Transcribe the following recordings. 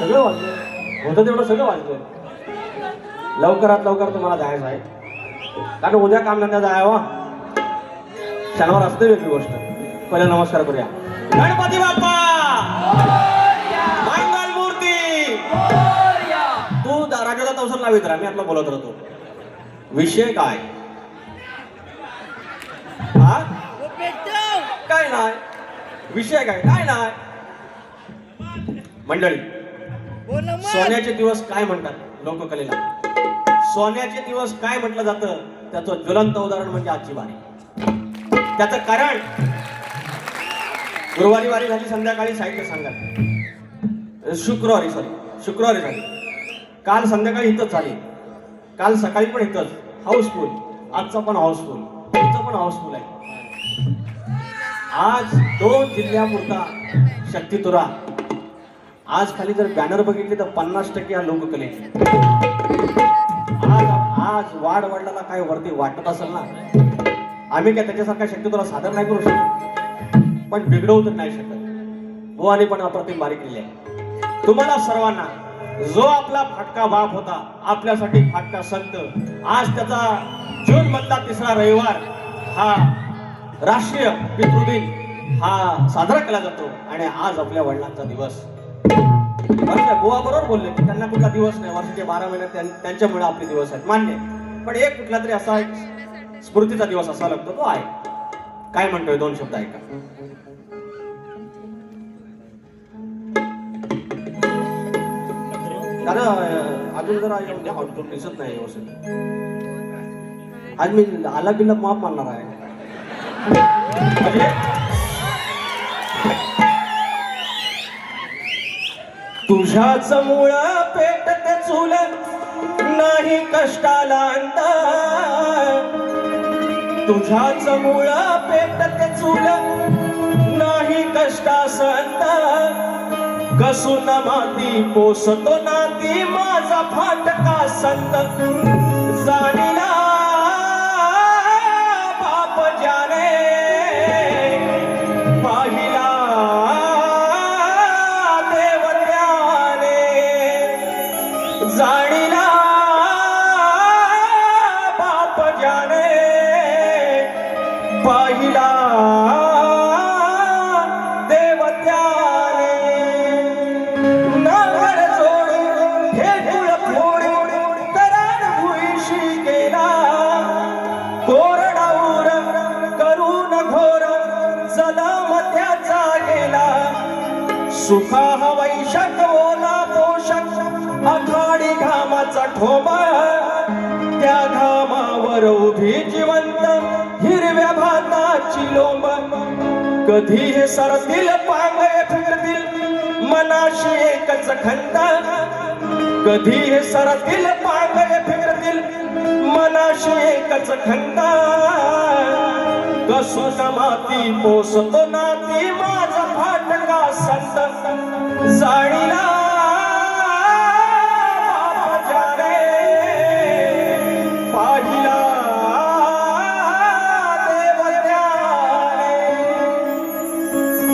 सगळं वाजलं होतं तेवढं सगळं वाजलं. लवकरात लवकर तुम्हाला जायचं आहे कारण उद्या कामधंदा जायवा. शनिवार असते वेगळी गोष्ट. पहिला नमस्कार करूया. गणपती बाप्पा मंगल मूर्ती. तू राजाचा तवसर लावित राहा, मी आपला बोलत राहतो. विषय काय? हा काय नाही विषय काय काय नाही. मंडळी, सोन्याचे दिवस काय म्हणतात लोककलेला? सोन्याचे दिवस काय म्हटलं जातं त्याचं ज्वलंत उदाहरण म्हणजे आजची वारी. त्याचं कारण गुरुवारी वारी झाली, संध्याकाळी साहित्य सांगत. शुक्रवारी झाली. काल संध्याकाळी इथंच झाली, काल सकाळी पण इथंच हाऊसफुल. आजचा पण हाऊसफुल, इथं पण हाऊसफुल आहे. आज 2 जिल्ह्यापुरता शक्तितुरा. आज खाली जर बॅनर बघितले तर 50% हा लोककले. आज वाढला काय वरती वाटत असेल ना, आम्ही काय त्याच्यासारखा शक्तितुरा सादर नाही करू शकत, पण बिघडवू तर नाही शकत. बुवानी पण अप्रतिम बारी केली आहे. तुम्हाला सर्वांना जो आपला फाटका बाप होता, आपल्यासाठी फाटका संत, आज त्याचा जून मधला 3रा रविवार हा राष्ट्रीय पितृदिन हा साजरा केला जातो. आणि आज आपल्या वडिलांचा दिवस. बुवा बरोबर बोलले की त्यांना कुठला दिवस नाही, वर्षाचे 12 महिने त्यांच्यामुळे आपले दिवस आहेत, मान्य. पण एक कुठला तरी असा एक स्मृतीचा दिवस असा लागतो, तो आहे. काय म्हणतोय 2 शब्द ऐका. दादा अजून जरा हॉटस्पॉट दिसत नाही व्यवस्थित. आज मी आला बिल्ला माफ मानणार आहे. तुझ्याच मुळ पेटते चूल नाही कष्टाला अंत. तुझ्याच मुळ पेटते चूल नाही कष्टास अंत. कसून माती पोसतो नाती माझा फाटका संत. जाणीला बाप जाने पाहिला देव त्याने. जाणीला बाप जाने पाहिला देव त्याने. नागर जोडून हे गुळ फोडून कराड भुईशी गेला. कोरडाऊर करून घोर जलम त्याचा गेला. सुखा वैशक ओला पोषक आखाडी घामाचा ठोबा. त्या घामावर उभी जिवंत हिरव्या भाताची लोंब. कधी हे सरतील पांगळे फिरतील मनाशी एकच खंत. कधी हे सरतील पांगळे फिरतील मनाशी एकच खंत. कसून माती पोसतो नाती माझा फाटका संत. जाणीला बाप जाने पाहिला देव त्याने.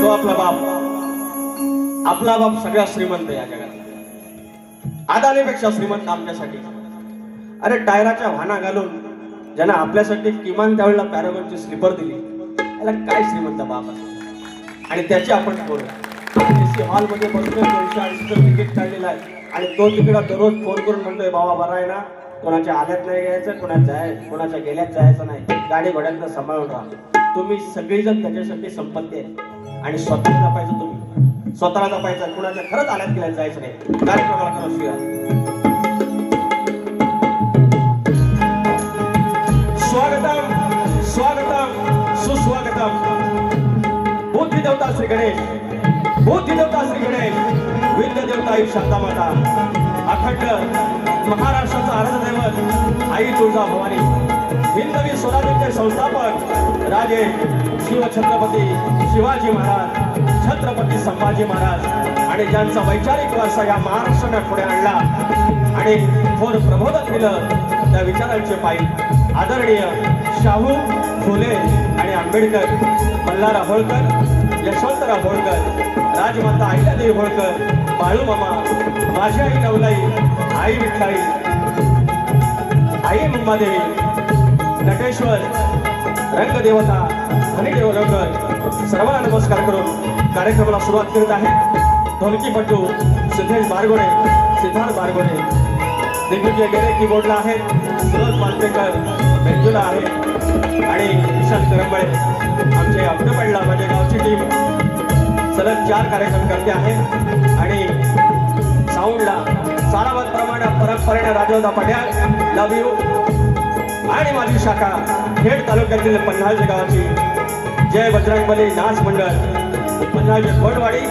तो आपला बाप. आपला बाप सगळ्यात श्रीमंत या जगात. अदानीपेक्षा श्रीमंत आमच्यासाठी. अरे टायराच्या वाहना घालून ज्यानं आपल्यासाठी किमान त्यावेळेला पॅरागॉनची स्लीपर दिली, त्याला काय श्रीमंत बाप असेल. आणि त्याची आपण बोलू हॉलमध्ये बसतोय, 280चं तिकीट काढलेलं आहे आणि तो तिकडं दररोज फोन करून म्हणतोय बाबा बरा आहे ना, कोणाच्या आल्यात नाही घ्यायचं, कोणाच्या गेल्यात जायचं नाही, गाडी घोड्यातनं सांभाळून राहा. तुम्ही सगळीजण त्याच्यासाठी संपत्ती आहे आणि स्वतःला जपायचं. तुम्ही स्वतःला जपायचं, कुणाच्या खरंच आल्यात गेल्यात जायचं नाही. कार्यक्रमाला खरंच स्वागतम स्वागतम सुस्वागतम. बुद्धी देवता श्री गणेश, बुद्धी देवता श्री गणेश, विद्या देवता आई शांता माता, अखंड महाराष्ट्राचा आराध्य दैवत आई तुळजाभवानी, हिंदवी स्वराज्याचे संस्थापक राजे शिवछत्रपती शिवाजी महाराज, छत्रपती संभाजी महाराज आणि ज्यांचा वैचारिक वारसा या महाराष्ट्राने पुढे आणला आणि थोर प्रबोधन केलं त्या विचारांचे पायी आदरणीय शाहू फुले आणि आंबेडकर, मल्हारराव होळकर, यशवंतराव होळकर, राजमाता अहिल्यादेवी होळकर, बाळूमामा माझी आई नवलाई, आई विठ्ठलाई, आई मुंबादेवी, नटेश्वर, रंगदेवता, धनीदेव रंग सर्वांना नमस्कार करून कार्यक्रमाला सुरुवात करत आहे. ढोलकीपटू सिद्धेश बारगोडे, सिद्धार्थ बारगोडे, दिग्विजय गेले कीबोर्डला आहेत, सुरज मालपेकर बेंजूला आहे आणि विशाल करंबळे आमचे अब्दपडला माझ्या गावची टीम सलग 4 कार्यक्रम करते आहे. आणि साऊंडला सारावतप्रमाणे परंपरेने राजवता पट्याल लव यू आणि माझी शाखा खेड तालुक्यातील पन्हाळजे गावाची जय बजरंगबली नाच मंडळ पन्हाळजे घोडवाडी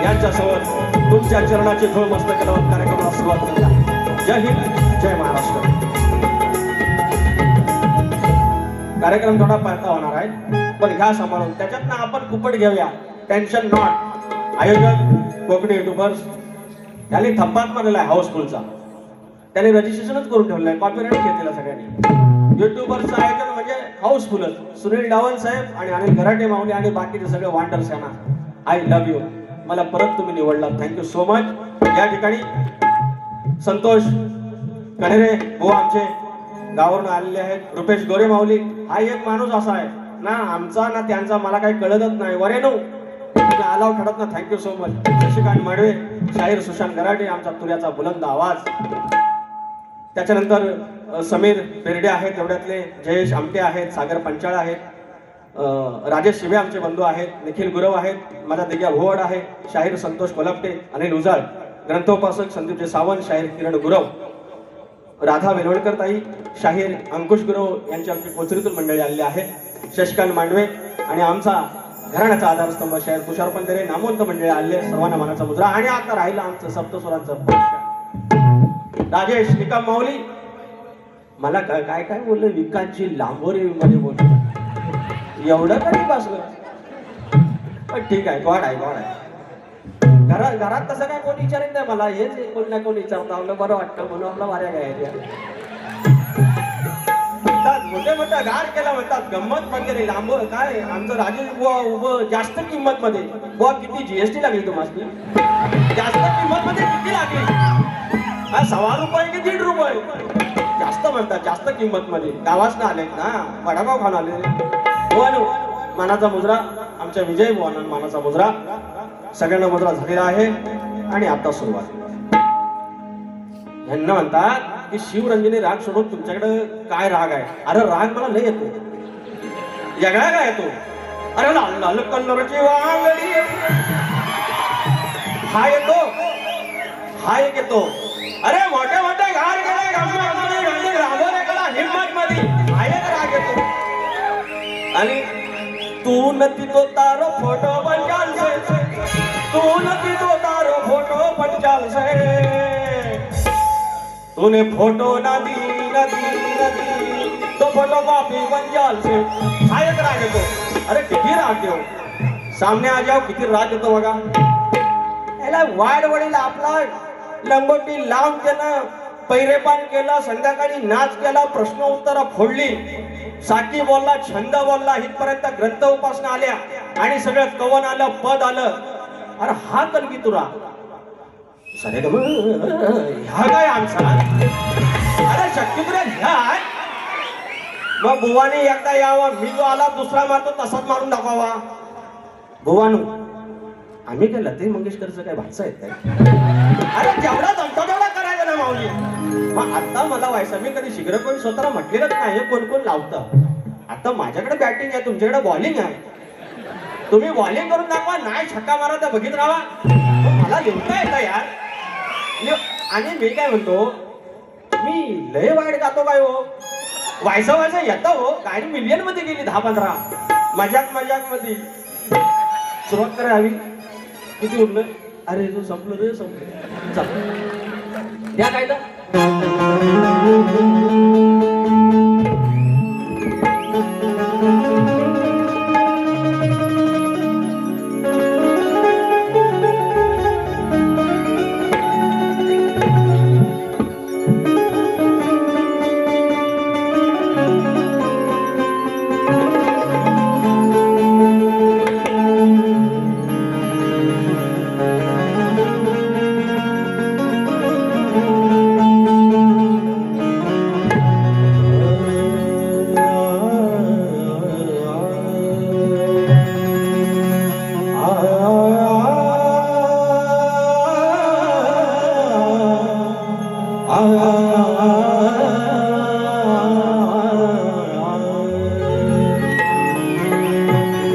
यांच्यासोबत तुमच्या चरणाची धूळ मस्तक लावत कार्यक्रमाला सुरुवात करता. जय हिंद, जय महाराष्ट्र. कार्यक्रम थोडा पळता होणार आहे पण घ्या सांभाळून, त्याच्यातनं आपण कुपट घेऊया, टेन्शन नॉट. आयोजक कोकणी युट्यूबर्स त्याने थप्पात मारलेला आहे हाऊसफुलचा, त्याने रजिस्ट्रेशनच करून ठेवलं आहे, कॉपीराईट घेतलेला सगळ्यांनी. युट्यूबर्सचं आयोजन म्हणजे हाऊसफुलच. सुनील डावल साहेब आणि अनिल गराटे माऊली आणि बाकीचे सगळे वांडर्स आहे ना. I love you. मला परत तुम्ही निवडला, थँक्यू सो मच. या ठिकाणी संतोष कनेरे भाऊ आमचे गावावरून आलेले आहेत. रुपेश गोरे माऊली, हा एक माणूस असा आहे ना आमचा ना त्यांचा मला काही कळतच नाही. वरेनो तुम्ही आलाव ठरत ना, थँक्यू सो मच. शशिकांत माडवे, शाहीर सुशांत गराटे, आमचा तुऱ्याचा बुलंद आवाज. त्याच्यानंतर समीर बेर्डे आहेत, तेवढ्यातले जयेश आमटे आहेत, सागर पंचाळ आहेत, राजेश शिवे आमचे बंधू आहेत, निखिल गुरव आहेत, माझा दिग्या भोवड आहे, शाहीर संतोष कोलपटे, अनिल उजाळ, ग्रंथोपासक संदीपजी सावंत, शाहीर किरण गुरव, राधा वेलवडकर ताई, शाहीर अंकुश गुरव यांची आमची पोचरीतून मंडळी आलेली आहे, शशिकांत मांडवे आणि आमचा घराण्याचा आधारस्तंभ शाहीर तुषार पंधरे, नामवंत मंडळी आले, सर्वांना मानाचा मुद्रा. आणि आता राहिलं आमचं सप्तस्वरांचं राजेश निकम माऊली. मला काय काय काय बोललं, विकासची लांबोरी मध्ये बोलतो एवढं तरी बसलं पण ठीक आहे, गॉड आहे, गॉड आहे. घरात तसं काय कोणी विचारित नाही मला, हेच कोणी ना कोणी विचारतं, आपलं बरं वाटतं म्हणून आपला वाऱ्या गायच्या मोठे मोठा गार केला म्हणतात, गंमत वगैरे लांब काय. आमचं राजेश बुवा उभं जास्त किंमत मध्ये. बुवा किती जीएसटी लागली तुम्हाला? जास्त किंमत मध्ये किती लागली? ₹1.25 की ₹1.5 जास्त म्हणतात, जास्त किंमत मध्ये. गावासनं आलेत ना, वडापाव खाऊन आले. मानाचा मुजरा आमच्या विजय बुवांना मानाचा मुजरा. सगळ्यांना मुजरा झालेला आहे. आणि आता सुरुवात. यांना म्हणतात की शिवरंजनी राग सोडून तुमच्याकडे काय राग आहे? अरे राग मला लय येतो, वेगळा काय येतो. अरे लाल लाल कलरची वांगडी हा येतो, हा एक येतो. अरे मोठे मोठे घाट गेले हिम्मत मध्ये हा एक राग येतो. आणि तू नती तो तारो फोटो पंचाल से, तू नती तो तारो फोटो पंचाल से, तूने फोटो ना दी तो फोटो कॉपी पंचाल से. हा एक राग येतो. अरे किती राग देऊ, सामने आ जाओ, किती राग येतो बघा. याला वाढ वडील आपला लंगोटी लावून त्यानं पैरेपान केला, संध्याकाळी नाच केला, प्रश्न उत्तर फोडली, साकी बोलला, छंद बोलला, इथपर्यंत ग्रंथ उपासना आल्या आणि सगळं कवन आलं, पद आलं. अरे हा कलगी तुरा सरे ह्या काय आमचा? अरे शक्ती तुला ह्या. मग बुवाने एकदा यावा, मी जो आला दुसरा मारतो तसाच मारून दाखवावा. बुवानू आम्ही काय लता मंगेशकरचं काय भाषा येत काय? अरे जेवढा जमता तेवढा करायचं ना माऊली. मग आता मला व्हायचं, मी कधी शीघ्र कोणी स्वतःला म्हटलेलंच नाही कोण कोण लावतं. आता माझ्याकडे बॅटिंग आहे, तुमच्याकडे बॉलिंग आहे. तुम्ही बॉलिंग करून दाखवा, नाही छक्का मारा तर बघित राहा. मला लिहता येतं यार. आणि मी काय म्हणतो, मी लय वाईट गातो काय हो, व्हायचं येतं हो. गाडी मिलियन मध्ये गेली 10-15 मजाक मध्ये. सुरुवात करायला हवी. किती उरलं? अरे तू संपलं रे, संपलं. द्या काय तर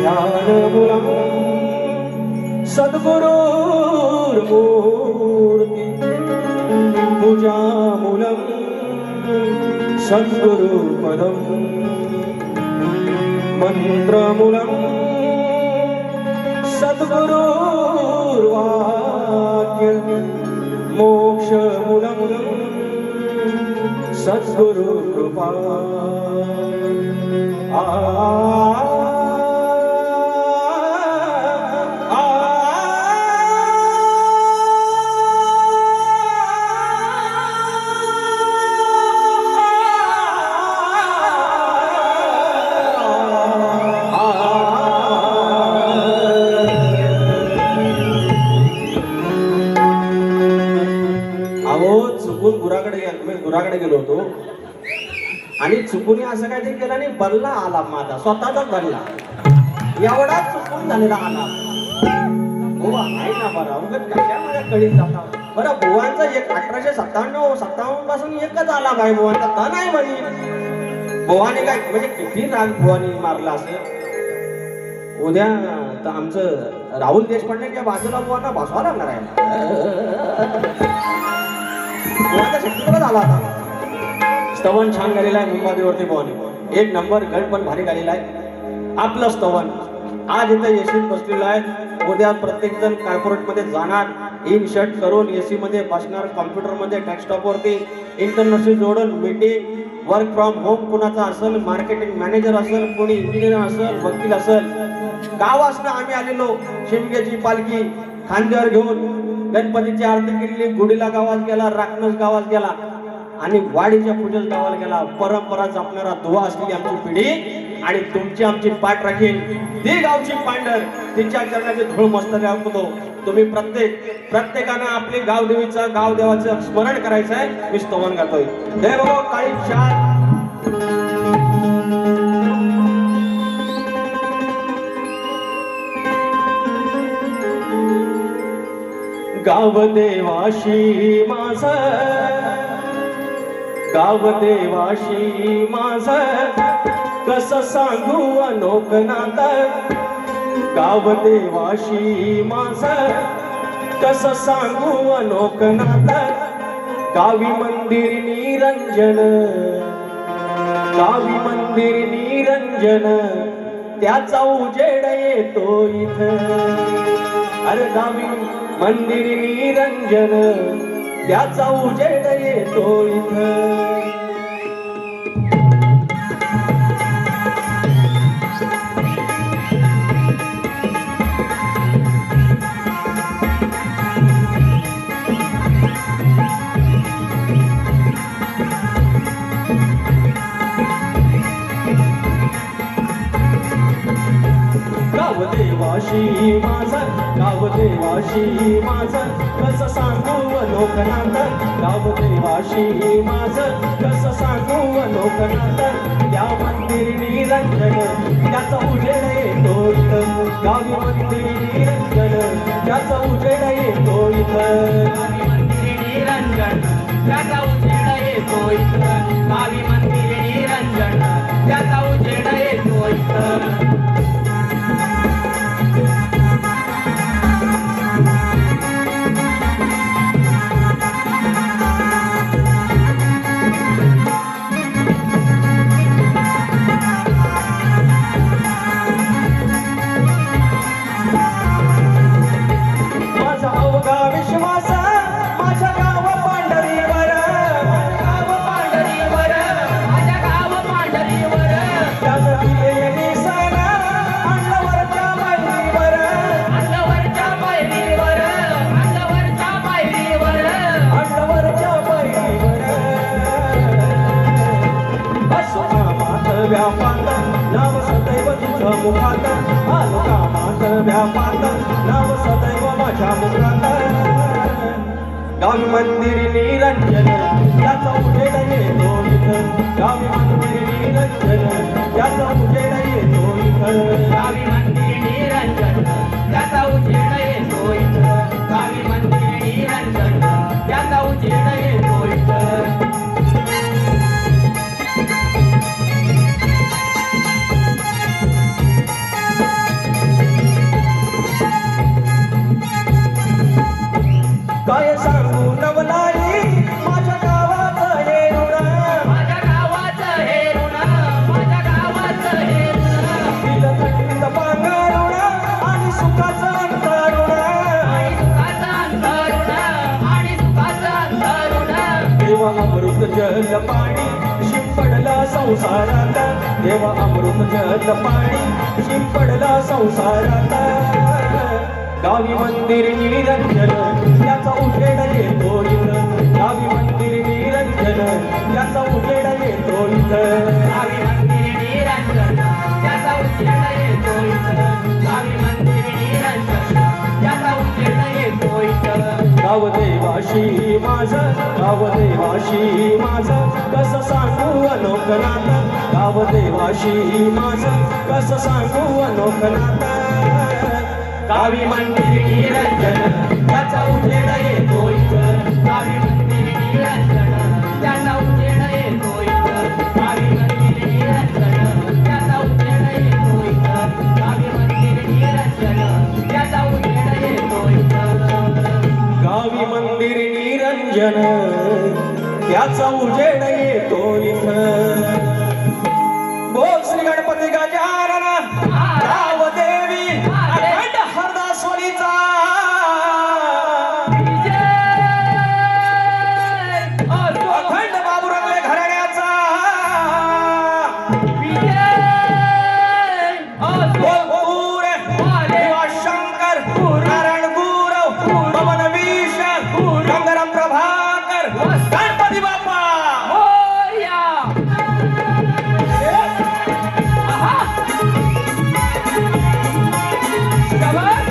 ज्ञानमूलं सद्गुरुर्मूर्ति पूजामूलं सद्गुरुपदं मंत्रमूलं सद्गुरुर्वाक्य मोक्षमूलं सद्गुरुकृपा चुकून गुराकडे गेलो होतो आणि चुकून असं काय ते केलं नाही, बल्ला आला माझा स्वतःचाच बल्ला एवढा चुकून झालेला आला. बुवा नाही ना बरं उगत कशा माझ्या कळीत जाता बरं. बुवांचा एक 1857 पासून एकच आला बाई बुवांचा का नाही म्हणे. बुवाने काय म्हणजे किती राग बुवाने मारला असेल. उद्या तर आमचं राहुल देशपांडेच्या बाजूला बुवांना बसवा लागणार आहे. झाला आता स्तवन छान गालेला आहे मुंबादेवरती बुवाने. एक नंबर गड पण भारी गालेला आहे आपलं स्तवन. आज इथं एसीत बसलेलं आहे. उद्या प्रत्येक जण कॉर्पोरेट मध्ये जाणार, इन शर्ट करून एसी मध्ये बसणार, कॉम्प्युटर मध्ये डेस्कटॉप वरती इंटरनेटशी जोडून मीटिंग, वर्क फ्रॉम होम कुणाचा असेल, मार्केटिंग मॅनेजर असेल, कोणी इंजिनियर असेल, वकील असेल. गावासनं आम्ही आलेलो शिमग्याची पालखी खांद्यावर घेऊन गणपतीची आरती केली. गुढीला गावात गेला, राखणस गावात गेला आणि वाडीच्या पूजेस गावाला गेला. परंपरा जपणारा दुवा असलेली आमची पिढी आणि तुमची आमची पाठ राखील ती गावची पांढर. तिच्या चरणाची धूळ मस्तक होतो. तुम्ही प्रत्येकानं आपली गावदेवीचं गावदेवाचं स्मरण करायचं आहे. मी स्तवन गातोय. जय बाबा काळी चार गावदेवाशी माझं, गावदेवाशी माझं कसं सांगू अनोख नातं. गावदेवाशी माझं कसं सांगू अनोख नातं. गावी मंदिर निरंजन, गावी मंदिर निरंजन त्याचा उजेड येतो इथं. अरे गावी मंदिर निरंजन त्याचा उजेड येतो इथं. गावदेवाशी माझं, गावदेवाशी माझं कसं सांगू अनोख नातं. गावदेवाशी माझं कसं सांगू अनोख नातं. या मंदिर निरंजन त्याचा उजेड येतो इथं. गावी मंदिर निरंजन त्याचा उजेड येतो इथं. गावी मंदिर निरंजन त्याचा उजेड येतो इथं. गावी मंदिर निरंजन त्याचा उजेड येतो इथं. नाव सदैव तुझं मुखात. आलो कामात व्यापात नाव सदैव माझ्या मुखात. गावी मंदिर निरंजन त्याचा उजेड येतो इथं. गावी मंदिर निरंजन त्याचा उजेड येतो इथं. गावी मंदिर निरंजन त्याचा उजेड येतो इथं. गावी मंदिर निरंजन त्याचा उजेड येतो इथं. देवा अमृत जल पाणी शिंपडला संसारात देवा अमृत जल पाणी शिंपडला संसारात गावी मंदिर निरंजन त्याचा उजेड येतो इथं गावी मंदिर निरंजन त्याचा उजेड येतो इथं गावी मंदिर निरंजन त्याचा उजेड येतो इथं गावी मंदिर निरंजन त्याचा उजेड येतो इथं गाव देवाशी माझं कसं सांगू अनोखनात गाव देवाशी माझं कसं सांगू अनोखनात गावी मंदिर निरंजन त्याचा उजेड येतो इथं गावी मंदिर निरंजन त्याचा उजेड येतो इथं गावी मंदिर निरंजन त्याचा उजेड येतो इथं गावी मंदिर निरंजन त्याचा उजेड येतो इथं गावी मंदिर निरंजन त्याचा उजेड येतो इथं बोल श्री गणपती गजानन गाव देवी अखंड हरदासवलीचा अखंड बाबूरंगले घराण्याचा बोल शंकर नारायण गुरव पवन विष गंगाराम प्रभाकर गणपती बाप्पा मोरया आहा शाबास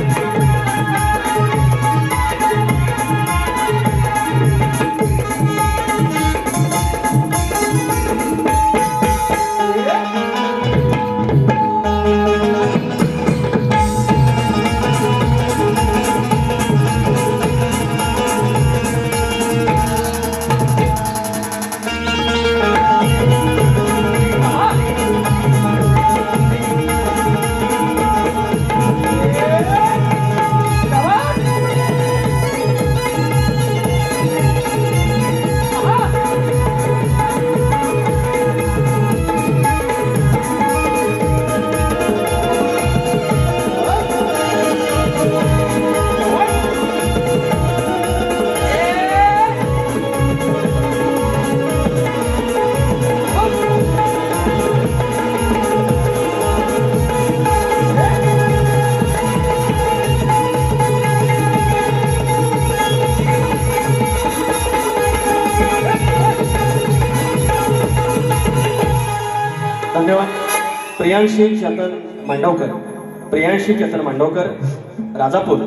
धन्यवाद. प्रियांशी चेतन मांडवकर राजापूर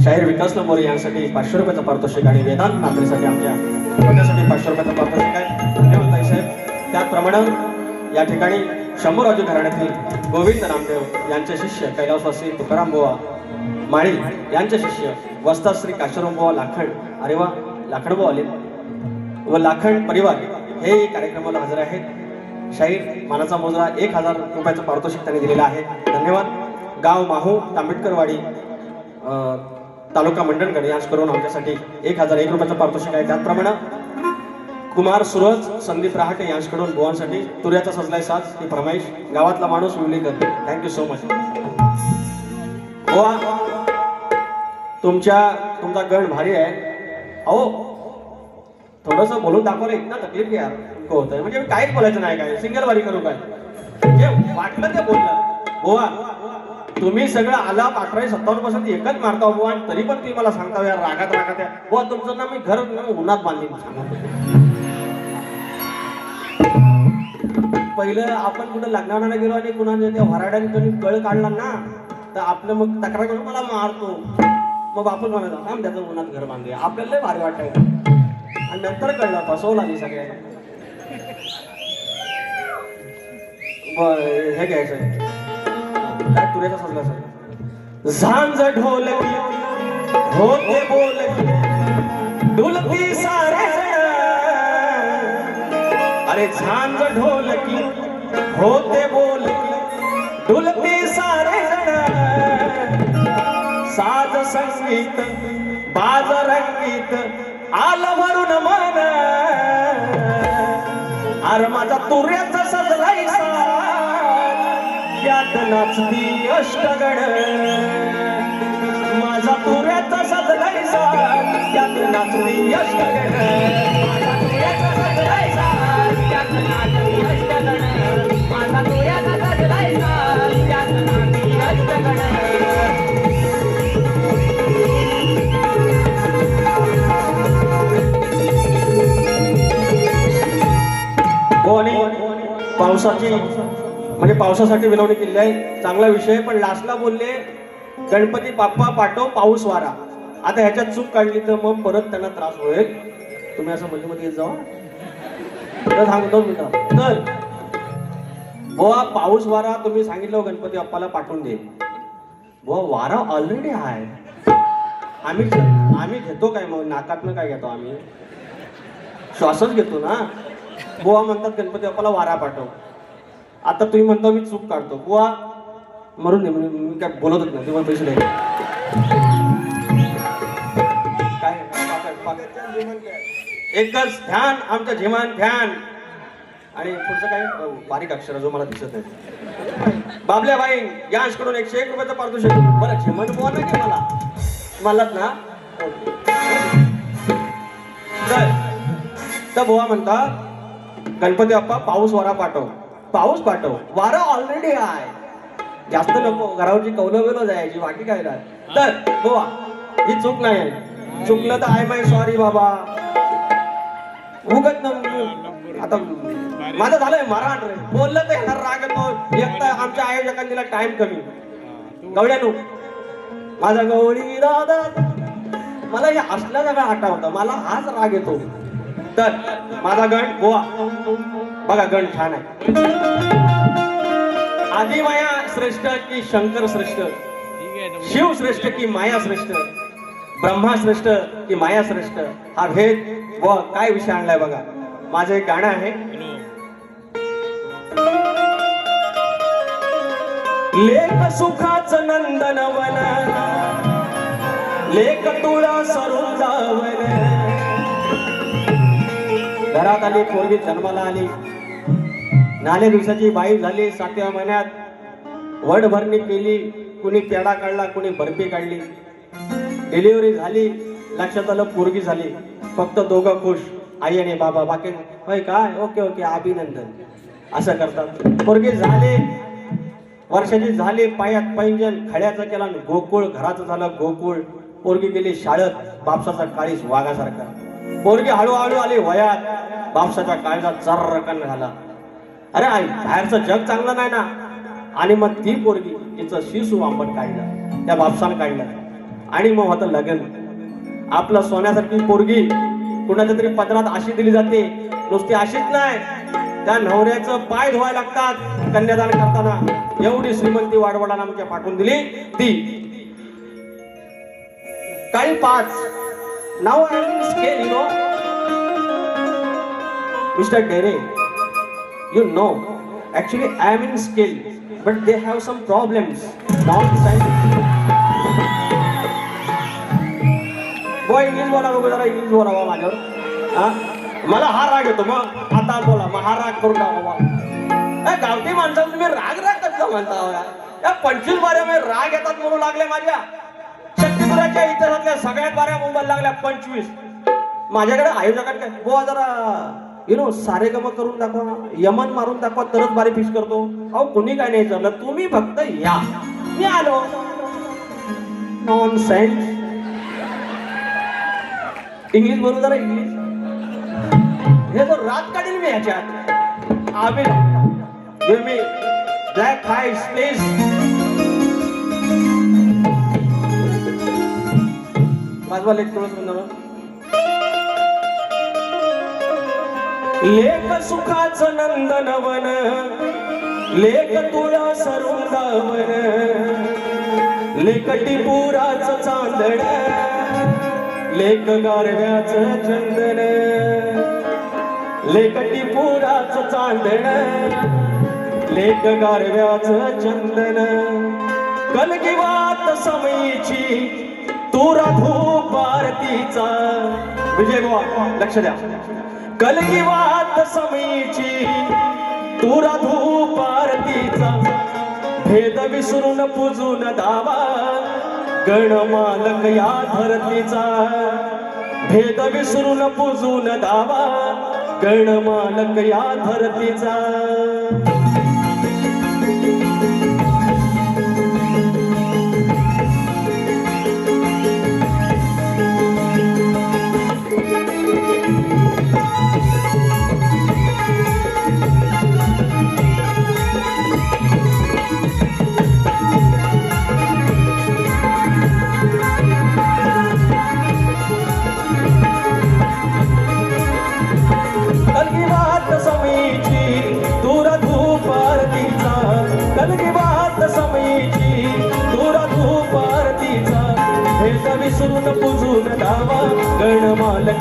शाहीर विकास मोरे यांसाठी 500 रुपयाचं पारितोषिक आणि वेदांत नात्रेसाठी आमच्या कुटुंबासाठी 500 रुपयाचं पारितोषिक आहे. धन्यवाद ताई साहेब. त्याचप्रमाणे या ठिकाणी शंभूराजू घराण्यातील गोविंद रामदेव यांचे शिष्य कैलासवासी तुकाराम बुवा माळी यांचे शिष्य वस्ताद श्री काशीराम बुवा लाखंड अरे वा लाखंड बुवा आले व लाखंड परिवार हे कार्यक्रमाला हजर आहेत. शाहीर मानाचा मोजरा 1000 रुपयाचं पारितोषिक त्यांनी दिलेलं आहे. धन्यवाद. गाव माहू तांबेडकरवाडी तालुका मंडणगड यांच्याकडून आमच्यासाठी 1001 रुपयाचं पारितोषिक आहे. त्याचप्रमाणे कुमार सुरज संदीप रहाटे यांच्याकडून बुवांसाठी तुऱ्याचा सजलाय साज ही फरमाईश गावातला माणूस विवलेकर. थँक्यू सो मच बुवा. तुमचा गण भारी आहे. अहो थोडंसं बोलून दाखवलं इतना तकलीफ घ्या होत म्हणजे काहीच बोलायचं नाही काय सिंगल वारी करू काय जे वाटलं ते बोललं. बुवा तुम्ही सगळं आला 1857 एकच मारता बुवा आणि तरी पण तुम्ही मला सांगता यार रागात या बुवा तुमचं ना मी घर उन्हात बांधली. पहिलं आपण कुठं लग्नाला गेलो आणि कुणाला त्या वराड्याने कोणी कळ काढला ना तर आपलं मग तक्रार करून मला मारतो मग आपण म्हणायचं आम त्याचं उन्हात घर बांधले आपल्याला भारी वाटायचं आणि नंतर कळलं फसवला नाही सगळ्यांना. बर हे घ्यायचं काय तुऱ्याचा सजला सर झांज ढोलकी होते बोलकी ढोलकी सारे अरे झांज ढोलकी होते बोलकी ढोलकी सारे साज संगीत बाज रंगीत आलं भरून मन अरे माझा तुऱ्याचा सजलाय यात नाचती अष्टगण माझा तुऱ्याचा सजलाय यात नाचती अष्टगण पावसाची म्हणजे पावसासाठी विनवणी केली आहे, चांगला विषय. पण लास्टला बोलले गणपती बाप्पा पाठव पाऊस वारा. आता ह्याच्यात चूक काढली तर मग परत त्यांना त्रास होईल. तुम्ही असं मध्ये येत जावा तर सांगतो मी. तर बुवा पाऊस वारा तुम्ही सांगितलं गणपती बाप्पाला पाठवून दे. बुवा वारा ऑलरेडी आहे. आम्ही घेतो काय मग नाकातनं काय घेतो आम्ही? श्वासच घेतो ना. बुवा म्हणतात गणपती बाप्पाला वारा पाठव. आता तुम्ही म्हणता मी चूक काढतो. बुवा मरून दे, मी काय बोलतच नाही. तुम्हाला पैसे द्यायचे काय? एकच ध्यान आमचं झिमान ध्यान. आणि पुढचं काय बारीक अक्षर जो मला दिसत नाही. बाबल्या बाई यांश कडून 101 रुपयाचं पारितोषिक. बरं झिमन बुवा नाही की मलाच ना. तर बुवा म्हणता गणपती बाप्पा पाऊस वारा पाठव. पाऊस पाठव, वारा ऑलरेडी आहे. जास्त नको, घरावरची कौलं जायची बाकी काय नाही. तर बुवा ही चूक नाही. चुकलं तर आय माय सॉरी बाबा. उगत आता माझं झालंय मराठ रे. बोललं तर ह्याला राग येतो. एक तर आमच्या आयोजकांनी दिला टाइम कमी. गवळ्यानू माझा गवळी दादा मला हे असल्या सगळा आठवतं. मला हाच राग येतो. तर माझा गण गोवा बघा, गण छान आहे. आदिमाया श्रेष्ठ की शंकर श्रेष्ठ, शिव श्रेष्ठ की माया श्रेष्ठ, ब्रह्मा श्रेष्ठ की माया श्रेष्ठ, हा भेद व काय विषय आणलाय बघा. माझं एक गाणं आहे. लेख सुखाचं नंदनवन, लेख तुळा सरुंदावन. घरात आली पोरगी जन्माला आली. नाल्या दिवसाची बाई झाली. 7व्या महिन्यात वड भरणी केली. कुणी पेढा काढला, कुणी बर्फी काढली. डिलिव्हरी झाली. लक्षात आलं पोरगी झाली. फक्त दोघं खुश, आई आणि बाबा. बाकी होय काय, ओके ओके अभिनंदन असं करतात. पोरगी झाली, वर्षाची झाली. पायात पैंजन, खड्याचं केला गोकुळ, घराचं झालं गोकुळ. पोरगी गेली शाळेत, बापसाचा काळीस वाघासारखा. पोरगी हळूहळू आली वयात, बापसाच्या काळजात जर्रकन झाला. अरे आई बाहेरचं जग चांगलं नाही ना. आणि मग ती पोरगी तिचं शिसू आंबट काढलं, त्या बापसानं काढलं. आणि मग होतं लग्न. आपलं सोन्यासारखी पोरगी कुणाच्या तरी पदरात अशी दिली जाते. नुसती अशीच नाही, त्या नवऱ्याचं पाय धुवायला लागतात कन्यादान करताना. एवढी श्रीमंती वाडवडाला आमच्या पाठवून दिली ती. काही 5 नाव scale you know mister Dere. You know, actually I am in skill, but they have some problems. Non-scientific. Boy, English बोला बघू जरा, इंग्लिश बोलावा माझ्यावर. हा मला हा राग येतो. मग आता बोला, मग हा राग करून टाका. गावठी माणसाला तुम्ही राग कसं म्हणता? या 25 बाऱ्यामध्ये राग येतात म्हणू लागले माझ्या. शक्तीपुराच्या इतिहासातल्या सगळ्यात बाऱ्या मुंबईला लागल्या 25. माझ्याकडे आयोजकांनी काय बुवा जरा सारेगम करून दाखवा, यमन मारून दाखवा, तरच बारी फिक्स करतो. अहो कुणी काय नाही चाललं, तुम्ही फक्त या. मी आलो. नॉनसेन्स. इंग्लिश बोलू जरा, इंग्लिश. हे तो रात काढील मी ह्याच्यात. आम्ही give me black eyes please. माझा लेख थोडं समजा. लेख सुखाचं नंदनवन, लेख तुळा सरुंदावन, लेख टिपुराचं चांदण, लेख गारव्याचं चंदन, लेख टिपुराचं चांदण, लेख गारव्याचं चंदन. कलकीवात समयीची तू राधू आरतीचा. विजय बुवा लक्ष द्या. कलकीवात समयीची तू राधू पारतीचा. भेद विसरून पूजून दावा गणमालक या धरतीचा. भेद विसरून पूजून दावा गणमालक या धरतीचा.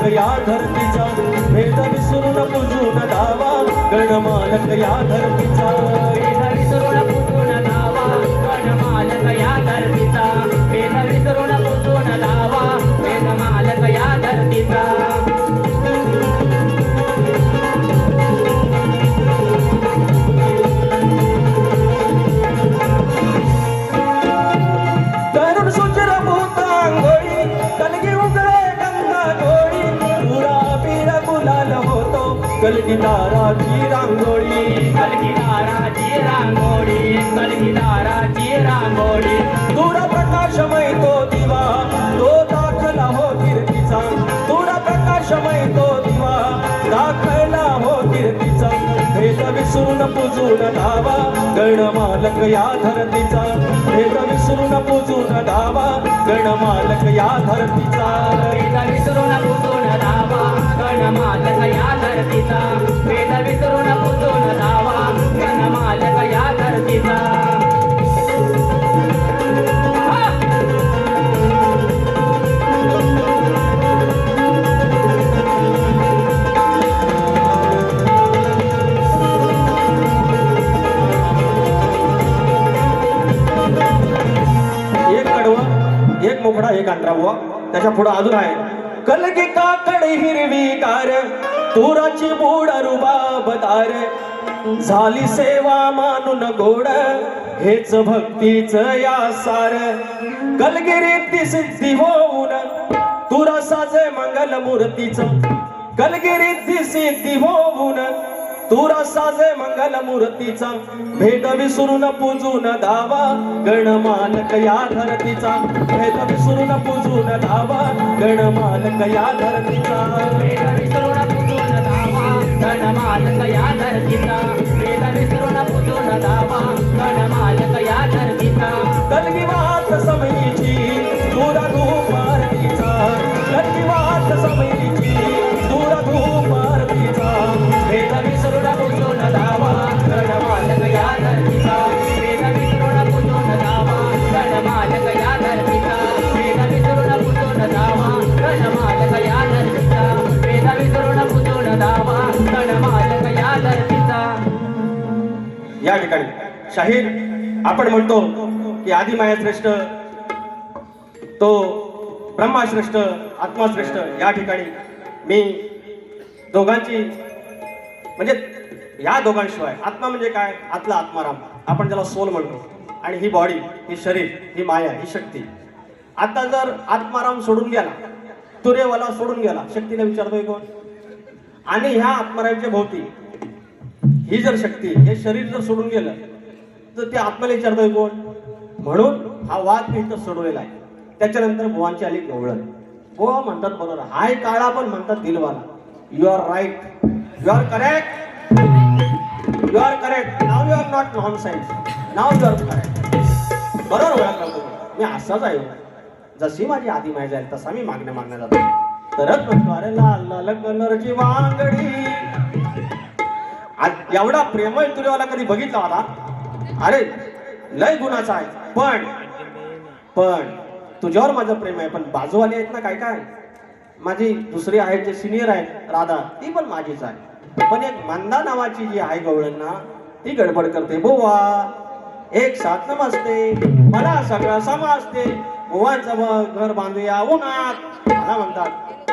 गणमालक या धरतीचा भेद विसरून पूजून धावा गणमालक या धरतीचा वेद विसरून पूजून धावा गणमालक या धरतीचा वेद विसरून पूजून धावा गणमालक या धरतीचा तरुण सुचर भूतांगोळी कलगी उगळे गंगा गोळी पुरा पीर गुलाल होतो कलगीदाराची रांगोळी कलगीदाराची रांगोळी कलगीदाराची रांगोळी तुरा प्रकाशमय तो दिवा तो दाखला हो कीर्तीचा तुरा प्रकाशमय तो दिवा दाखला हो कीर्तीचा भेद विसरून पूजून धावा गणमालक या धरतीचा भेद विसरून पूजून धावा गणमालक या धरतीचा वेद विसरून पूजून धावा गणमालक या धरतीचा वेद विसरून पूजून धावा गणमालक या धरतीचा एक कडवं एक मोकळा एक अंतरावा त्याच्या पुढे अजून आहे कलगी काकड हिरवी कार तुराची बूड रुबाबदार झाली सेवा मानून गोड हेच भक्तीच या सार कलगिरी सिद्धी होऊन तुरा साजे मंगल मूर्तीच कलगिरी सिद्धी होऊन तुरा साजे मंगल मूर्तीचा भेद विसरून पूजून धावा गणमालक या धरतीचा भेद विसरून पूजून धावा गणमालक या धरतीचा वेद विसरून पूजून धावा गणमालक या धरतीचा वेद विसरून पूजून धावा गणमालक या धरतीचा कलगी वात समयीची तुरा धूप आरतीचा कलगी वात समयीची तुरा धूप आरतीचा वेद विसरून पूजून धावा गणमालक या धरतीचा वेद विसरून पूजून धावा गणमालक या धरतीचा वेद विसरून पूजून धावा गणमालक या धरतीचा वेद विसरून पूजून धावा गणमालक या धरतीचा या ठिकाणी शाहीर आपण म्हणतो की आदिमाया श्रेष्ठ तो ब्रह्मा श्रेष्ठ आत्मा श्रेष्ठ या ठिकाणी मी दोघांची म्हणजे या दोघांशिवाय आत्मा म्हणजे काय आतला आत्माराम आपण ज्याला सोल म्हणतो आणि ही बॉडी ही शरीर ही माया ही शक्ती आता जर आत्माराम सोडून गेला तुरेवाला सोडून गेला शक्तीला विचारतोय कोण आणि ह्या आत्मारामच्या भोवती ही जर शक्ती हे शरीर जर सोडून गेलं तर ते आत्म्याला विचारतोय कोण म्हणून हा वाद मी इथं सोडवलेला आहे त्याच्यानंतर बुवांची आली गवळण बुवा म्हणतात बरोबर हाय काळा पण म्हणतात दिलवाला you are right you are correct you are correct नाव you are not non science नाव यू आर करेक्ट बरोबर ओळखला मी असाच आहे जशी माझी आधी माहिती जाईल तसा मी मागण्या जातो तरच म्हणतो अरे लाल लाल कलरची वांगडी एवढा प्रेमळ तुरेवाला कधी बघितला होता अरे लय गुणाचा आहे पण तुझ्यावर माझं प्रेम आहे पण बाजूवाली आहेत ना काय काय माझी दुसरी आहेत जे सिनियर आहेत राधा ती पण माझीच आहे पण एक मंदा नावाची जी आहे गवळण ना ती गडबड करते बुवा एक साथ नमस्ते मला सगळं समजते बुवांचं घर बांधूया उन्हात मला म्हणतात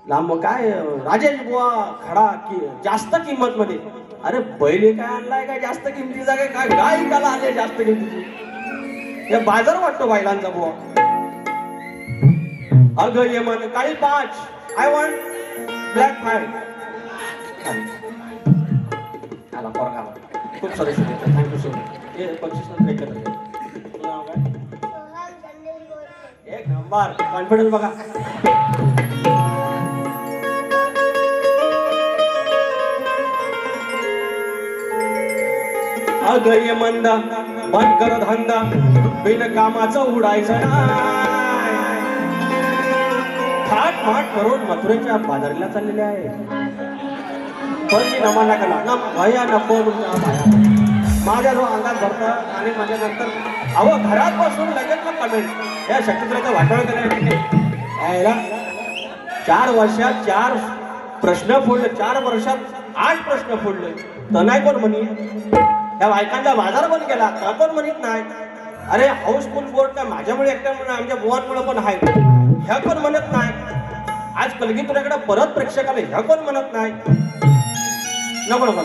लांब काय राजेश बुवा खडा की जास्त किंमत मध्ये अरे बैल काय आणलाय काय जास्त किमतीचा काय गाय त्याला आले जास्त किमतीची हे बाजार वाटतो बैलांचा बुवा अगं ये मन काळी 5 आय वॉन्ट ब्लॅक 5 आला पोरगा आला खूप सारे शुभेच्छा थँक्यू सो मच हे 25 नंतर एकत्र एक नंबर कॉन्फिडन्स बघा अगं ये मंदा बंद कर धंदा बिन कामाचं उडायचं नाही थाट माट करून मथुरेच्या बाजारीला चाललेले आहे पण मी नमाना केला ना भया नको तुमच्या बाया माझ्या जो अंगात भरतं आणि माझ्या नंतर अहो घरात बसून लगेच ना कमेंट या शक्तीचं वाटोळ केलं यायला 4 वर्षात 4 प्रश्न फोडले, 4 वर्षात 8 प्रश्न फोडले, तर नाही कोण म्हणी? त्या बायकांचा बाजार बंद केला तर कोण म्हणत नाही? अरे हाऊसफुल बोर्ड काय माझ्यामुळे एकट्या म्हणून आमच्या बुवांमुळे पण आहे, ह्या कोण म्हणत नाही? आज कलगीतुऱ्याकडे परत प्रेक्षकाला ह्या कोण म्हणत नाही? नको नको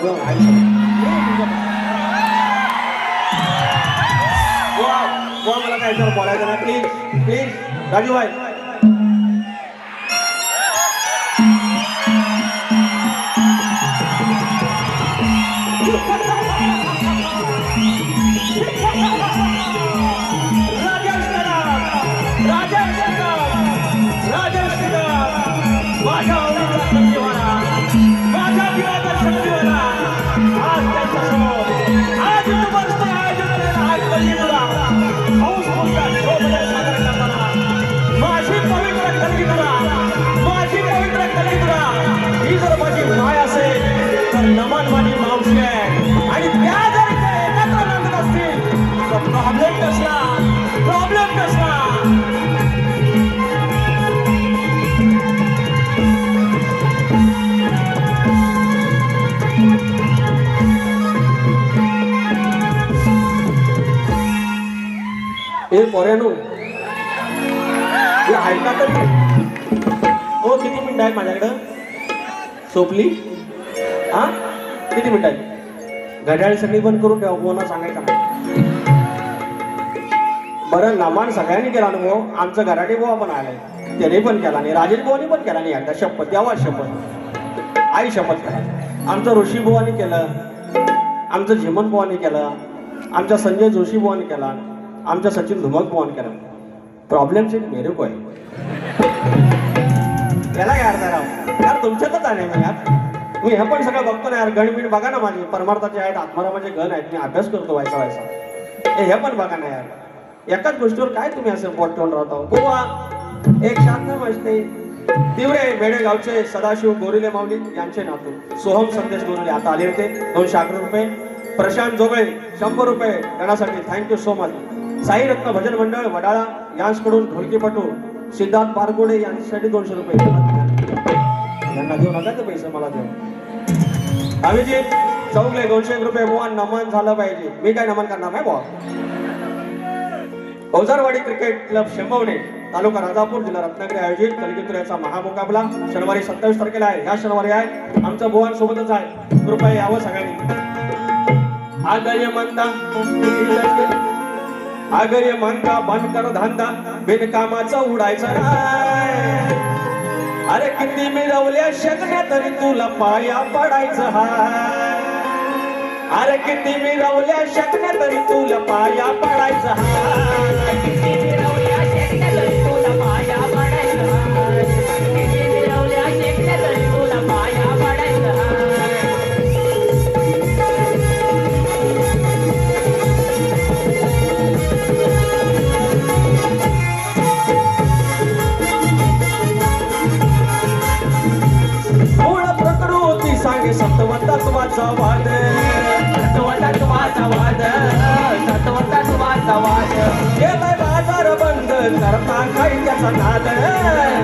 बुवा मला काय तर बोलायचं ना, प्लीज प्लीज राजूभाई. माझ्या आवडीचा संजीवाला, माझ्या जीवाचा संजीवाला, आज त्यांच्यासमोर आज युनिव्हर्सिटी आयोजित केलेला हा कलगीतुरा हाऊसफुलचा शोमध्ये सादर करताना माझी पवित्र कलगीतुरा, माझी पवित्र कलगीतुरा ही जर माझी माय असेल तर नमन माझी मावशी आहे, आणि त्या जर इथे एकत्र नांदत असतील तर प्रॉब्लेम कसला? प्रॉब्लेम कसला? हे पोऱ्यानो हे ऐका तरी. हो किती मिनिट आहेत माझ्याकडं? सोपली हा किती मिनिट आहेत? घड्याळ सगळी बंद करून ठेवा, कोणा सांगायचं नाही. बरं नमान सगळ्यांनी केला अनुभव. आमचं घराटे बुवा पण आलाय, त्याने पण केला नाही, राजेश बुवानी पण केला नाही. एकदा शपथ द्यावा, शपथ आई शपथ करा. आमचं ऋषी बुवानी केलं, आमचं झिमन बुवानी केलं, आमच्या संजय जोशी बुवानी केला, आमच्या सचिन धुमक बुवानी केला. प्रॉब्लेम से मेरे को आहे. याला काय अर्थ राव यार, तुमच्यातच आहे ना यार. मी हे पण सगळं बघतो ना यार. गणबिण बघा ना माझी, परमार्थाचे आहेत, आत्मारामाचे गण आहेत, मी अभ्यास करतो व्हायचा व्हायचा. हे पण बघा ना यार. एकाच गोष्टीवर काय तुम्ही असं पोट ठेवून राहता? बुवा एक शांत वाजते तिवरे बेडेगावचे सदाशिव गोरिले माऊली यांचे नातू सोहम संदेश गोरिले आता आले होते. 211 रुपये. प्रशांत जोगळे 100 रुपये त्यांच्यासाठी थँक्यू सो मच. साई रत्न भजन मंडळ वडाळा यांच्याकडून ढोलकीपटू सिद्धार्थ पारगोडे यांच्यासाठी 200 रुपये. यांना देऊ नका ते पैसे, मला देऊ. अभिजित चौगले 201 रुपये. बुवा नमन झालं पाहिजे. मी काय नमन करणार नाही बुवा. ओझरवाडी क्रिकेट क्लब शेंबवणे तालुका राजापूर जिल्हा रत्नागिरी आयोजित कलगीतुऱ्याचा महामुकाबला शनिवारी 27 तारखेला आहे. ह्या शनिवारी आहे. आमचं बुवांसोबतच आहे. कृपया यावं सगळ्यांनी. आगर्य म्हणता आगर्य म्हणता बंद कर धंदा बिनकामाचा उडायचा नाही. अरे किती मिळवल्या शकण्या तरी तुला पाया पडायचं हाय. अरे किती मिळवल्या शकण्या तरी तुला पाया पडायचं हाय. किती मिरवल्या शेकण्या तरी तुला पाया पडायचं हाय. किती मिरवल्या शेकण्या तरी तुला पाया पडायचं हाय. मूळ प्रकृती सांगे सत्वतत्वाचा वाद. तत्वतत्वाचा वाद, तत्वतत्वाचा वाद. केलाय बाजार बंद करता काय त्याचा नाद.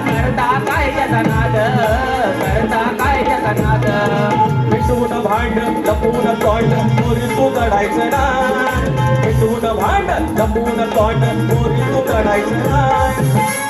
करता काय त्याचा नाद, करता काय त्याचा नाद. मिटून भांड लपून तोंड चोरी तू काढायचं ना. मिटून भांड लपून तोंड चोरी तू काढायचं ना.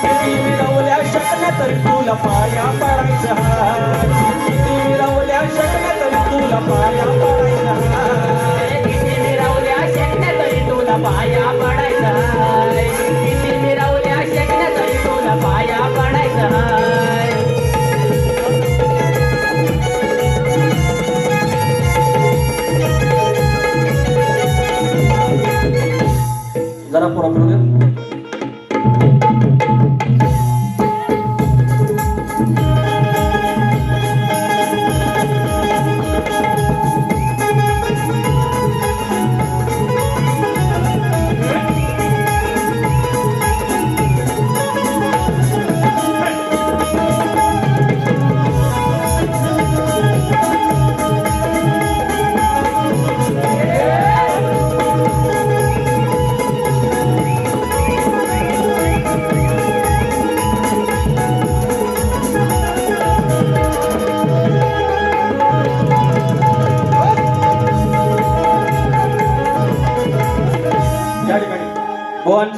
किती मिरवल्या शकण्या तरी तुला पाया पडायचं हाय. किती मिरवल्या शकण्या तरी तुला पाया पडायचं हाय. किती मिरवल्या शेकण्या तरी तुला पाया पडायचं हाय. किती मिरवल्या शेकण्या तरी तुला पाया पडायचं हाय. जरा पुरा करू द्या.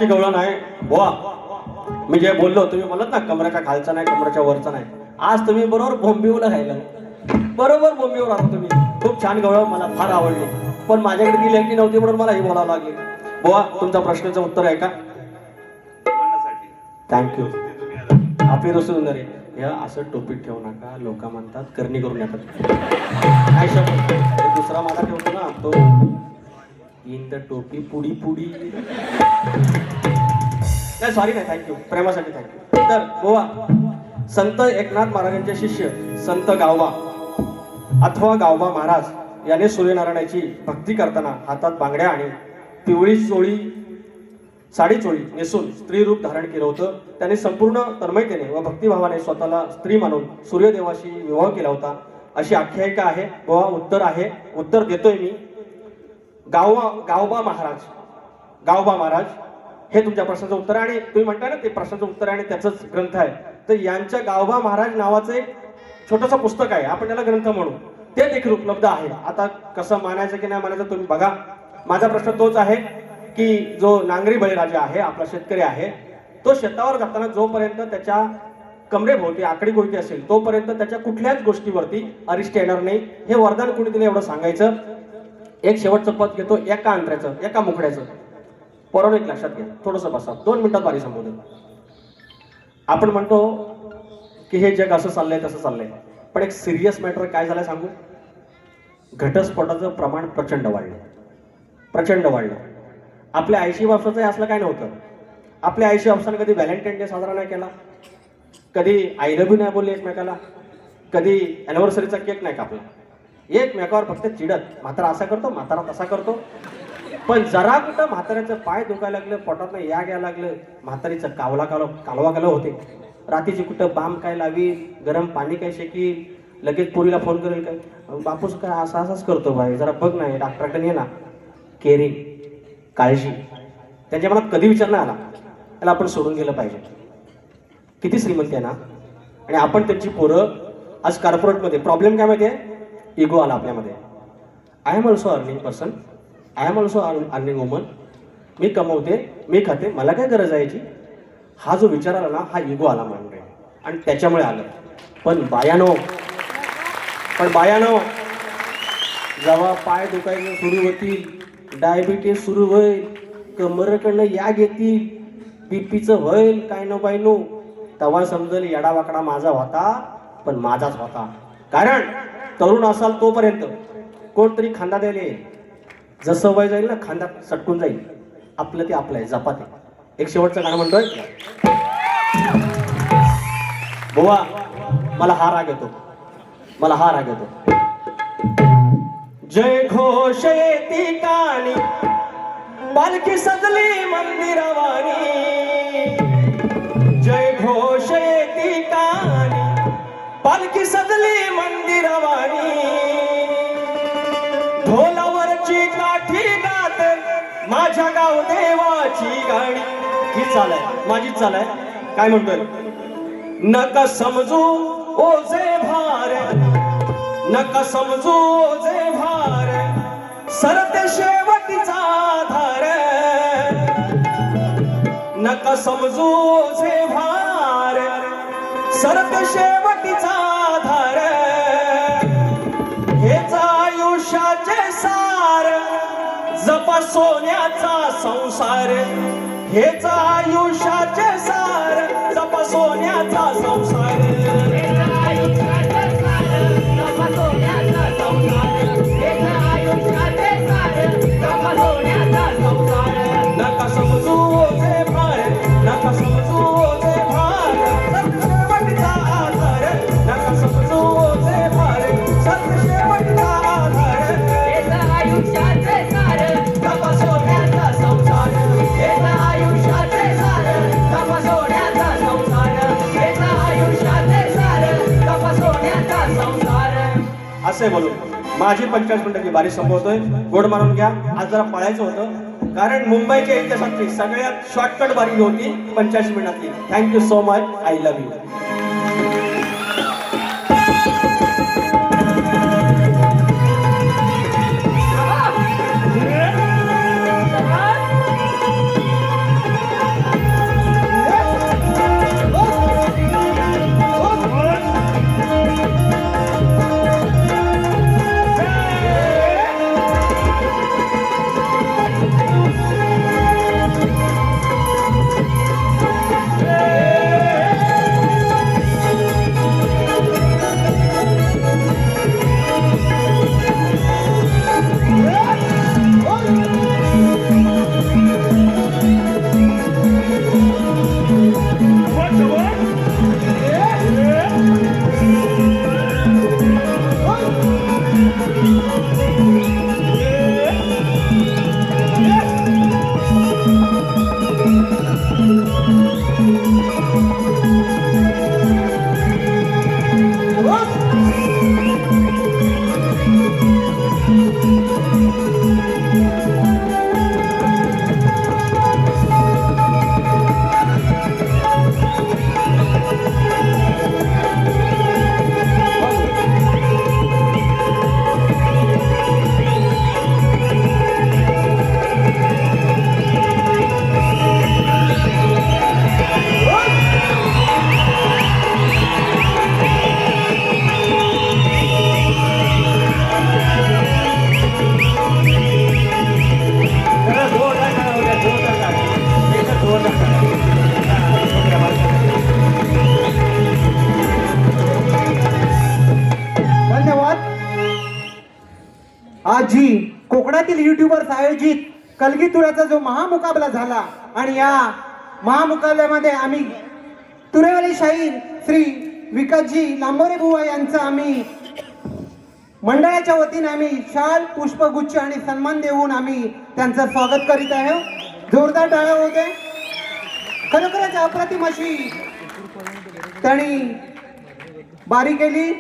कमरेवरची गवळण आहे बुवा. मी जे बोललो तुम्ही बोलत ना कमरेच्या खालचा नाही कमरेच्या वरचा नाही, आज तुम्ही बरोबर बोंबिवला राहिला, बरोबर बोंबिवर आला तुम्ही. खूप छान गवळण, मला फार आवडली. पण माझ्याकडे ती लेखी नव्हती म्हणून मला ही बोलावं लागली. बुवा तुमच्या प्रश्नाचं उत्तर आहे का? थँक्यू. आपली रसूल सुंदर आहे. हे असं टोपीत ठेवू नका, लोक म्हणतात करणी करून येतात. काय शब्द दुसरा माझा ठेवतो ना तो इन द टोपी पुडी पुडी. नाही सॉरी नाही, थँक्यू, प्रेमासाठी थँक्यू. तर बुवा संत एकनाथ महाराजांचे शिष्य संत गावबा अथवा गावबा महाराज याने सूर्यनारायणाची भक्ती करताना हातात बांगड्या आणि पिवळी चोळी साडी चोळी नेसून स्त्री रूप धारण केलं होतं. त्याने संपूर्ण तन्मयतेने व भक्तिभावाने स्वतःला स्त्री मानून सूर्यदेवाशी विवाह केला होता अशी आख्यायिका आहे. बुवा उत्तर आहे, उत्तर देतोय मी. गावबा महाराज हे तुमच्या प्रश्नाचं उत्तर आहे. आणि तुम्ही म्हणताय ना ते प्रश्नाचं उत्तर आहे आणि त्याचंच ग्रंथ आहे. तर यांच्या गावबा महाराज नावाचं एक छोटंसं पुस्तक आहे, आपण त्याला ग्रंथ म्हणू, ते देखील उपलब्ध आहे. आता कसं मानायचं की नाही मानायचं तुम्ही बघा. माझा प्रश्न तोच आहे की जो नांगरी बळीराजा आहे, आपला शेतकरी आहे, तो शेतावर जाताना जोपर्यंत त्याच्या कमरेभोवती आकडी कोयती असेल तोपर्यंत त्याच्या कुठल्याच गोष्टीवरती अरिष्ट येणार नाही. हे वरदान कोणी दिलं एवढं सांगायचं. एक शेवटचं पद घेतो, एका अंतऱ्याचं, एका मुकड्याचं. पोरांनो एक लक्षात घ्या, थोडंसं बसा, 2 मिनिटात बारी संबोधन. आपण म्हणतो की हे जग असं चाललंय तसं चाललंय, पण एक सिरियस मॅटर काय झालंय सांगू? घटस्फोटाचं प्रमाण प्रचंड वाढलं. आपल्या आईशी बापसाचं असलं काय नव्हतं. आपल्या आईशी बापसानं कधी व्हॅलेंटाईन डे साजरा नाही केला, कधी आय लव्ह यू नाही बोलले एकमेकाला, कधी अॅनिव्हर्सरीचा केक नाही कापला, एकमेकावर फक्त चिडत, म्हातारा असा करतो, म्हातारा तसा करतो. पण जरा कुठं म्हाताऱ्याचं पाय दुखायला लागलं, पोटात या घ्यायला लागलं, म्हातारीचं कालवा होते. रात्रीची कुठं बाम काय लावी, गरम पाणी काय शेकील, लगेच पोरीला फोन करेल काय, बापूस काय असाच करतो भाई, जरा बघ नाही, डॉक्टरकडे ये ना. केअरिंग, काळजी, त्यांच्या मनात कधी विचार नाही आला त्याला आपण सोडून गेलं पाहिजे. किती श्रीमंती आहे ना. आणि आपण त्यांची पोरं आज कॉर्पोरेटमध्ये. प्रॉब्लेम काय माहिती आहे? इगो आला आपल्यामध्ये. I am also earning person, I am also earning woman. मी कमवते, मी खाते, मला काय गरज आहे याची. हा जो विचार आला ना, हा इगो आला म्हणून, आणि त्याच्यामुळे आलं. पण बायानो जेव्हा पाय दुखायला सुरू होतील, डायबिटीस सुरू होईल, कमरकडनं या घेतील, बीपीचं होईल काय नो बाय नो, तेव्हा समजेल येडावाकडा माझा होता, पण माझाच होता. कारण तरुण असाल तोपर्यंत कोणतरी खांदा द्यायला येईल, जसं वय जाईल ना खांदा सटकून जाईल. आपलं ते आपलं आहे, जपाते. एक शेवटचं गाणं म्हणतोय बुवा, मला हा राग येतो. जय घोष येती कानी, पालखी सजली मंदिरवाणी. जय घोष येती कानी, पालखी सजली मंदिरवाणी. ढोलावरची काठी गात माझ्या गाव देवाची गाणी. ही चाल आहे, माझीच चाल आहे. काय म्हणतोय? नका समजू ओझे भार, नका समजू ओझे भार, सरते शेवटीचा धार. नका समजू ओझे भार, सरते शेवटीचा धार. हेच आयुष्याचे सार, जपा सोन्याचा संसार. हेच आयुष्याचे सार, जपा सोन्याचा संसार. नका समजू ओझे भार, नका समजू ओझे भार, शेवटचा आधार. नका समजू ओझे भार, शेवटचा आधार. आयुष्याचे सार, जपा सोन्याचा संसार. आयुष्याचे सार, जपा सोन्याचा संसार. आयुष्याचे सार, जपा सोन्याचा संसार. असे बोलून माझी 45 मिनिटाची बारी संपवतोय. गोड मारून घ्या. आज जरा पळायचं होतं, कारण मुंबईच्या इतिहासातली सगळ्यात शॉर्टकट बारी होती 45 मिनिटातली. Thank you so much. I love you. आज जी कोकणातील युट्यूबर्स आयोजित कलगीतुऱ्याचा जो महामुकाबला झाला आणि या महामुकाबल्यामध्ये आम्ही तुरेवाले शाहीर श्री विकासजी लांबोरे बुवा यांचा आम्ही मंडळाच्या वतीने आम्ही शाल पुष्पगुच्छ आणि सन्मान देऊन आम्ही त्यांचं स्वागत करीत आहे. जोरदार टाळ्या होते. खरोखरच अप्रतिम अशी त्यांनी बारी केली.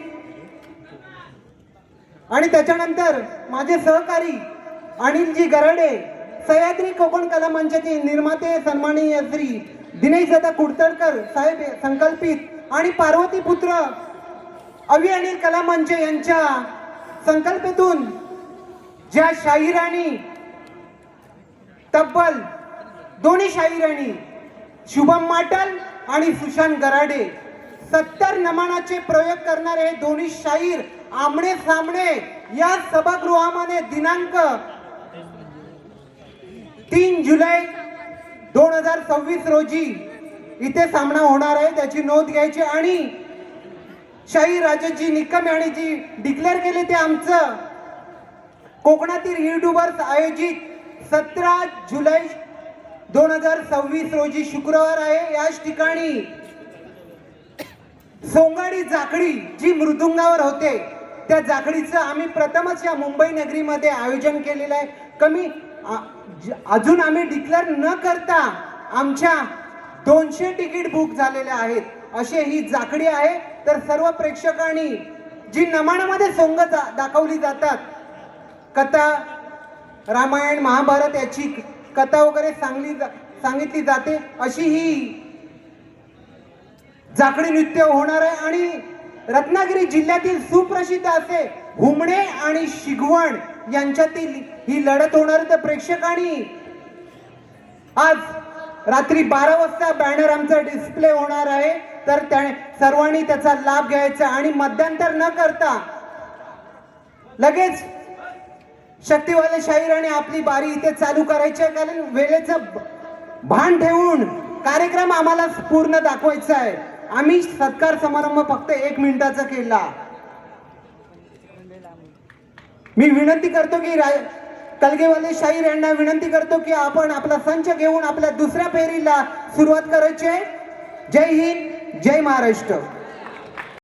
आणि त्याच्यानंतर माझे सहकारी अनिलजी गराडे, सह्याद्री कोकण कला मंचाचे निर्माते सन्माननीय श्री दिनेश दादा कुडतरकर साहेब संकल्पित आणि पार्वती पुत्र अवि अनिल कला मंच यांच्या संकल्पेतून ज्या शाहिरांनी तब्बल दोन्ही शाहिरांनी शुभम माटल आणि सुशांत गराडे 70 नमनाचे प्रयोग करणारे हे दोन्ही शाहीर आमने सामने या सभागृहामध्ये दिनांक 3 जुलै 2026 रोजी इथे सामना होणार आहे. त्याची नोंद घ्यायची. आणि शाहीर राजाजी निकम यांनी जी डिक्लेअर केले ते आमचं कोकणातील युट्यूबर्स आयोजित 17 जुलै 2026 रोजी शुक्रवार आहे. याच ठिकाणी सोंगाडी जाकडी जी मृदुंगावर होते त्या जाकडीचं आम्ही प्रथमच या मुंबई नगरीमध्ये आयोजन केलेलं आहे. अजून आम्ही डिक्लेअर न करता आमच्या 200 तिकीट बुक झालेले आहेत. असे ही जाकडी आहे. तर सर्व प्रेक्षकांनी जी नमनामध्ये सोंग दाखवली जातात, कथा रामायण महाभारत याची कथा वगैरे सांगितली जाते, अशी ही जाकडी नृत्य होणार आहे. आणि रत्नागिरी जिल्ह्यातील सुप्रसिद्ध असे हुमणे आणि शिगवण यांच्यातील ही लढत होणार. तर प्रेक्षकांनी आज रात्री 12 वाजता बॅनर आमचा डिस्प्ले होणार आहे. तर सर्वांनी त्याचा लाभ घ्यायचा आणि मध्यंतर न करता लगेच शक्तिवाले शाहीरांनी आपली बारी इथे चालू करायची आहे. कारण वेळेचं भान ठेवून कार्यक्रम आम्हाला पूर्ण दाखवायचा आहे. आम्ही सत्कार समारंभ फक्त 1 मिनिटाचा केला. मी विनंती करतो की कलगेवाले शाहीर यांना विनंती करतो की आपण आपला संच घेऊन आपल्या दुसऱ्या फेरीला सुरुवात करायची आहे. जय हिंद, जय महाराष्ट्र.